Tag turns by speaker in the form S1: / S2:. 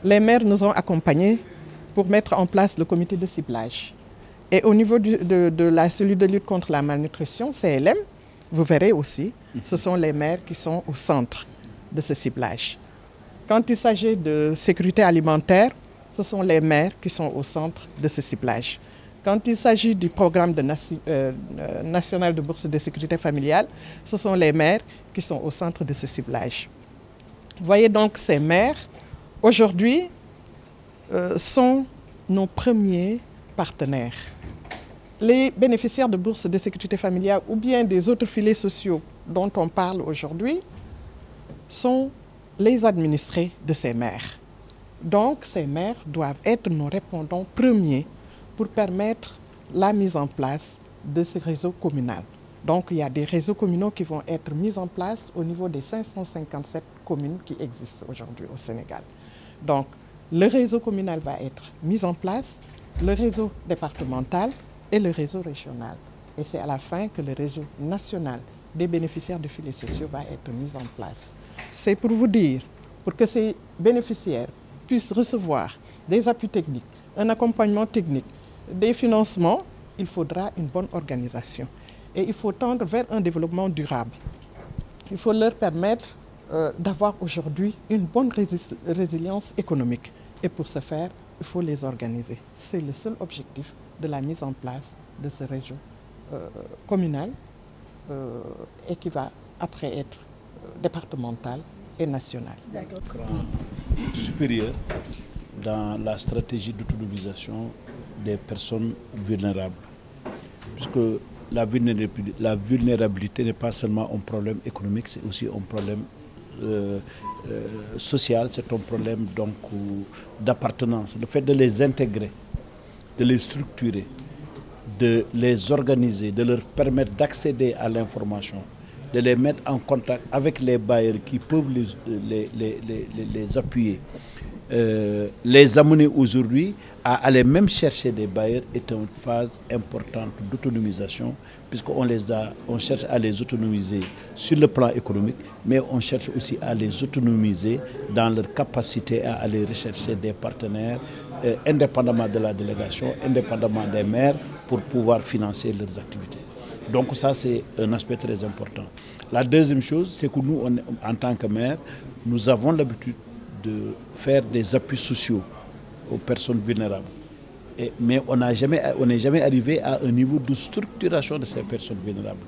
S1: les maires nous ont accompagnés pour mettre en place le comité de ciblage. Et au niveau de la cellule de lutte contre la malnutrition, CLM, vous verrez aussi, ce sont les maires qui sont au centre de ce ciblage. Quand il s'agit de sécurité alimentaire, ce sont les maires qui sont au centre de ce ciblage. Quand il s'agit du programme national de bourse de sécurité familiale, ce sont les maires qui sont au centre de ce ciblage. Vous voyez donc ces maires, aujourd'hui, sont nos premiers partenaires. Les bénéficiaires de bourses de sécurité familiale ou bien des autres filets sociaux dont on parle aujourd'hui sont les administrés de ces maires. Donc ces maires doivent être nos répondants premiers pour permettre la mise en place de ce réseau communal. Donc il y a des réseaux communaux qui vont être mis en place au niveau des 557 communes qui existent aujourd'hui au Sénégal. Donc le réseau communal va être mis en place, le réseau départemental et le réseau régional. Et c'est à la fin que le réseau national des bénéficiaires de filets sociaux va être mis en place. C'est pour vous dire, pour que ces bénéficiaires puissent recevoir des appuis techniques, un accompagnement technique, des financements, il faudra une bonne organisation. Et il faut tendre vers un développement durable. Il faut leur permettre d'avoir aujourd'hui une bonne résilience économique. Et pour ce faire, il faut les organiser. C'est le seul objectif de la mise en place de ce réseau communal et qui va après être départemental et national.
S2: Supérieur dans la stratégie d'autonomisation des personnes vulnérables. Puisque la vulnérabilité n'est pas seulement un problème économique, c'est aussi un problème social, c'est un problème d'appartenance. Le fait de les intégrer, de les structurer, de les organiser, de leur permettre d'accéder à l'information, de les mettre en contact avec les bailleurs qui peuvent les appuyer, les amener aujourd'hui à aller même chercher des bailleurs est une phase importante d'autonomisation, puisqu'on cherche à les autonomiser sur le plan économique, mais on cherche aussi à les autonomiser dans leur capacité à aller rechercher des partenaires indépendamment de la délégation, indépendamment des maires, pour pouvoir financer leurs activités. Donc ça, c'est un aspect très important. La deuxième chose, c'est que nous, en tant que maire, nous avons l'habitude de faire des appuis sociaux aux personnes vulnérables. Mais on n'est jamais arrivé à un niveau de structuration de ces personnes vulnérables.